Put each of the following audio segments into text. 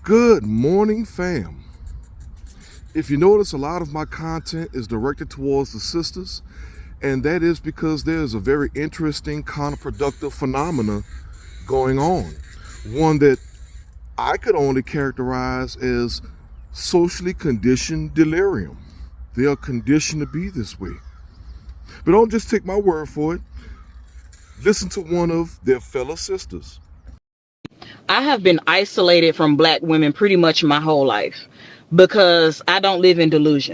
Good morning, fam. If you notice, a lot of my content is directed towards the sisters, and that is because there's a very interesting counterproductive phenomena going on. One that I could only characterize as socially conditioned delirium. They are conditioned to be this way. But don't just take my word for it. Listen to one of their fellow sisters. I have been isolated from black women pretty much my whole life because I don't live in delusion.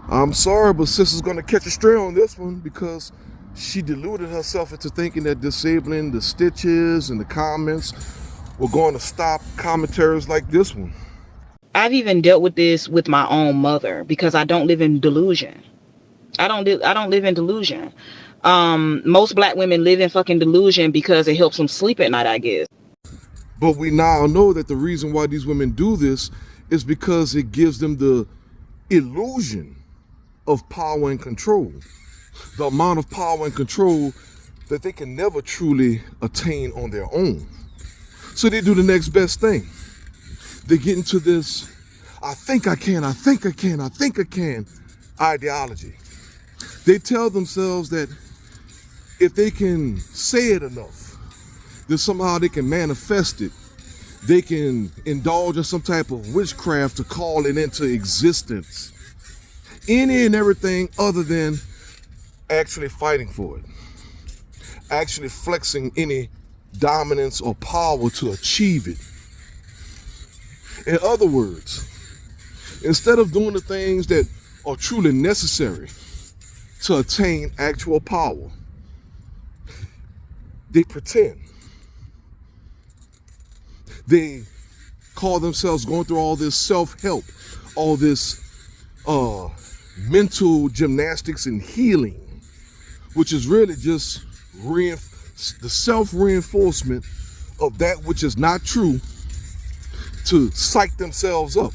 I'm sorry, but sister's gonna catch a stray on this one because she deluded herself into thinking that disabling the stitches and the comments were going to stop commentaries like this one. I've even dealt with this with my own mother because I don't live in delusion. I don't live in delusion. Most black women live in fucking delusion because it helps them sleep at night, I guess. But we now know that the reason why these women do this is because it gives them the illusion of power and control. The amount of power and control that they can never truly attain on their own. So they do the next best thing. They get into this, I think I can ideology. They tell themselves that if they can say it enough, then somehow they can manifest it. They can indulge in some type of witchcraft to call it into existence. Any and everything other than actually fighting for it. Actually flexing any dominance or power to achieve it. In other words, instead of doing the things that are truly necessary to attain actual power, they pretend. They call themselves going through all this self-help, all this mental gymnastics and healing, which is really just the self-reinforcement of that which is not true to psych themselves up.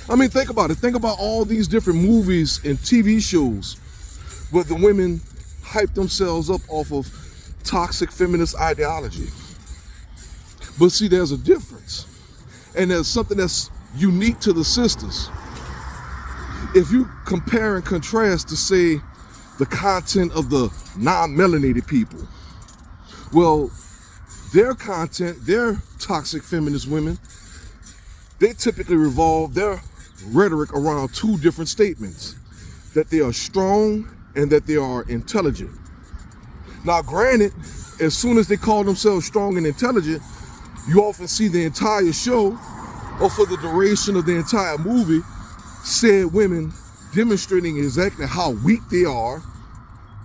I mean, think about it. Think about all these different movies and TV shows where the women hype themselves up off of toxic feminist ideology. But see, there's a difference. And there's something that's unique to the sisters. If you compare and contrast to, say, the content of the non-melanated people, well, their content, their toxic feminist women, they typically revolve their rhetoric around two different statements: that they are strong and that they are intelligent. Now, granted, as soon as they call themselves strong and intelligent, you often see the entire show, or for the duration of the entire movie, said women demonstrating exactly how weak they are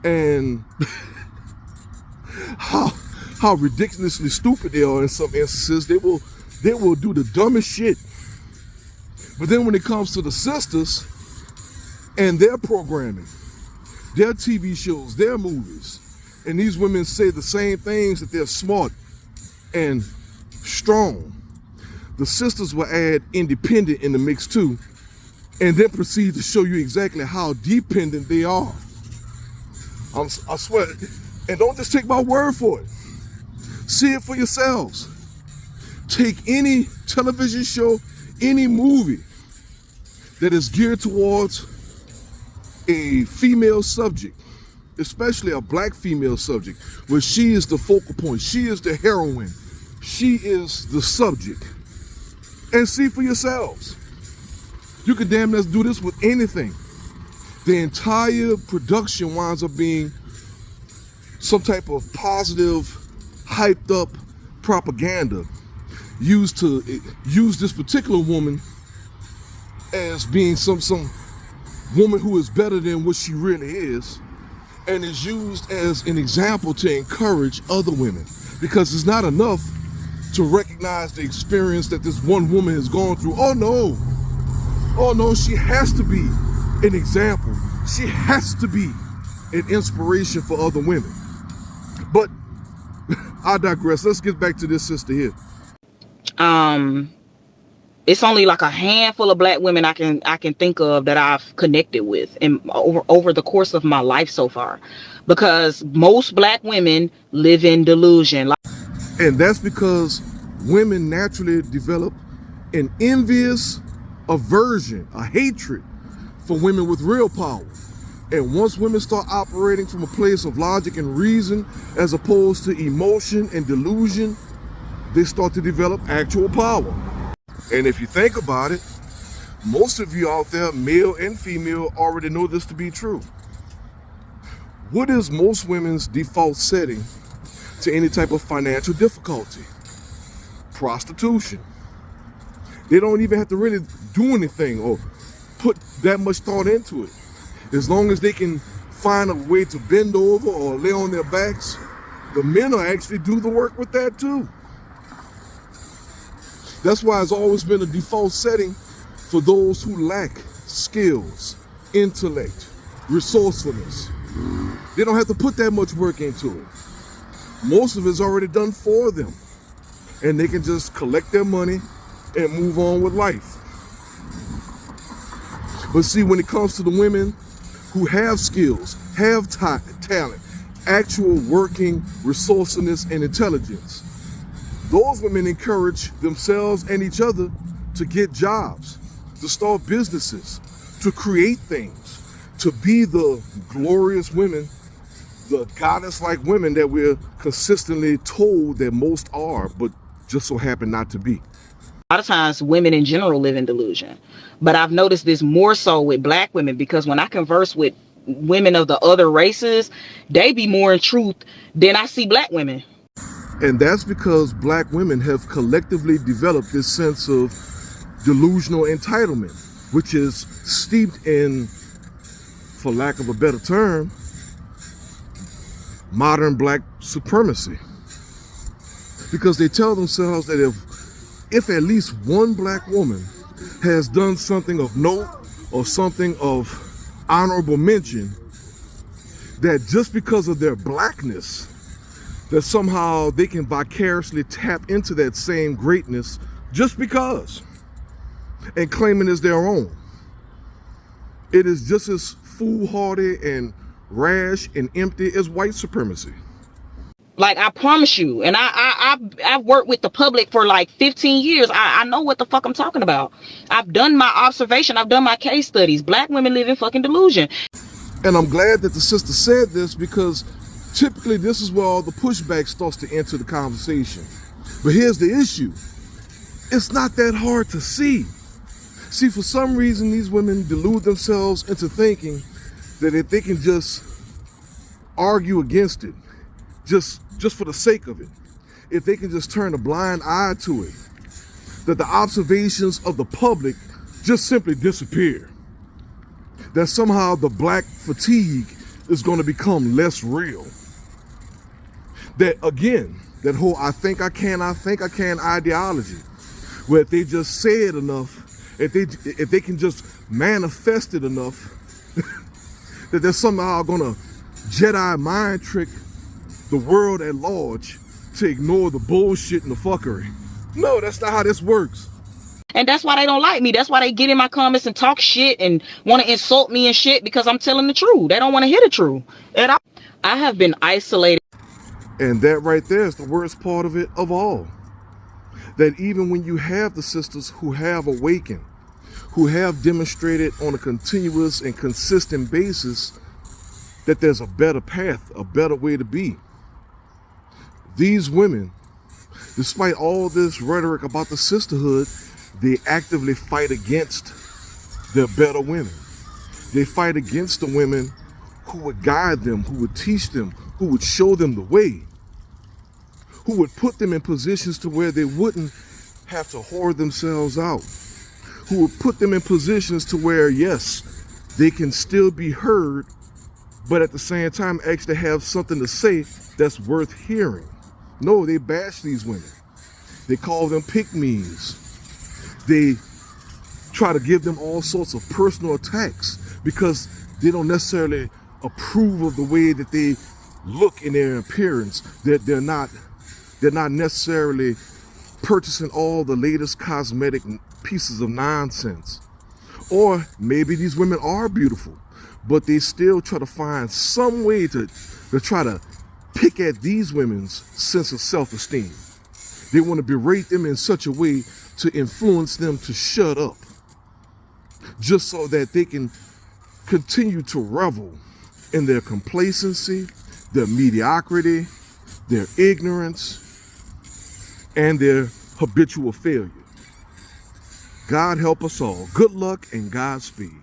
and how ridiculously stupid they are in some instances. They will do the dumbest shit. But then when it comes to the sisters and their programming, their TV shows, their movies, and these women say the same things, that they're smart and strong, the sisters will add independent in the mix too, and then proceed to show you exactly how dependent they are. I swear, and don't just take my word for it. See it for yourselves. Take any television show, any movie that is geared towards a female subject, especially a black female subject, where she is the focal point, she is the heroine, she is the subject. And see for yourselves. You can damn near do this with anything. The entire production winds up being some type of positive, hyped up propaganda used to use this particular woman as being some woman who is better than what she really is, and is used as an example to encourage other women, because it's not enough to recognize the experience that this one woman has gone through. Oh no, she has to be an example. She has to be an inspiration for other women. But I digress. Let's get back to this sister here. It's only like a handful of black women I can think of that I've connected with and over the course of my life so far, because most black women live in delusion. And that's because women naturally develop an envious aversion, a hatred for women with real power. And once women start operating from a place of logic and reason as opposed to emotion and delusion, they start to develop actual power. And if you think about it, most of you out there, male and female, already know this to be true. What is most women's default setting to any type of financial difficulty? Prostitution. They don't even have to really do anything or put that much thought into it. As long as they can find a way to bend over or lay on their backs, the men will actually do the work with that too. That's why it's always been a default setting for those who lack skills, intellect, resourcefulness. They don't have to put that much work into it. Most of it's already done for them. And they can just collect their money and move on with life. But see, when it comes to the women who have skills, have talent, actual working resourcefulness and intelligence, those women encourage themselves and each other to get jobs, to start businesses, to create things, to be the glorious women, the goddess-like women that we're consistently told that most are, but just so happen not to be. A lot of times women in general live in delusion, but I've noticed this more so with black women, because when I converse with women of the other races, they be more in truth than I see black women. And that's because black women have collectively developed this sense of delusional entitlement, which is steeped in, for lack of a better term, modern black supremacy. Because they tell themselves that if at least one black woman has done something of note or something of honorable mention, that just because of their blackness, that somehow they can vicariously tap into that same greatness just because, and claim it as their own. It is just as foolhardy and rash and empty as white supremacy. Like, I promise you, and I've worked with the public for like 15 years. I know what the fuck I'm talking about. I've done my observation. I've done my case studies. Black women live in fucking delusion. And I'm glad that the sister said this, because typically this is where all the pushback starts to enter the conversation. But here's the issue. It's not that hard to see. See, for some reason, these women delude themselves into thinking that if they can just argue against it, just for the sake of it, if they can just turn a blind eye to it, that the observations of the public just simply disappear. That somehow the black fatigue is going to become less real. That again, that whole I think I can ideology, where if they just say it enough, if they can just manifest it enough, that they're somehow gonna Jedi mind trick the world at large to ignore the bullshit and the fuckery. No, that's not how this works. And that's why they don't like me. That's why they get in my comments and talk shit and want to insult me and shit, because I'm telling the truth. They don't want to hear the truth at all. I have been isolated. And that right there is the worst part of it of all. That even when you have the sisters who have awakened, who have demonstrated on a continuous and consistent basis that there's a better path, a better way to be, these women, despite all this rhetoric about the sisterhood, they actively fight against their better women. They fight against the women who would guide them, who would teach them, who would show them the way, who would put them in positions to where they wouldn't have to whore themselves out, who would put them in positions to where, yes, they can still be heard, but at the same time actually have something to say that's worth hearing. No, they bash these women. They call them pick-me's. They try to give them all sorts of personal attacks because they don't necessarily approve of the way that they look in their appearance. That they're not necessarily purchasing all the latest cosmetic pieces of nonsense. Or maybe these women are beautiful, but they still try to find some way to try to pick at these women's sense of self-esteem. They want to berate them in such a way to influence them to shut up, just so that they can continue to revel in their complacency, their mediocrity, their ignorance, and their habitual failure. God help us all. Good luck and Godspeed.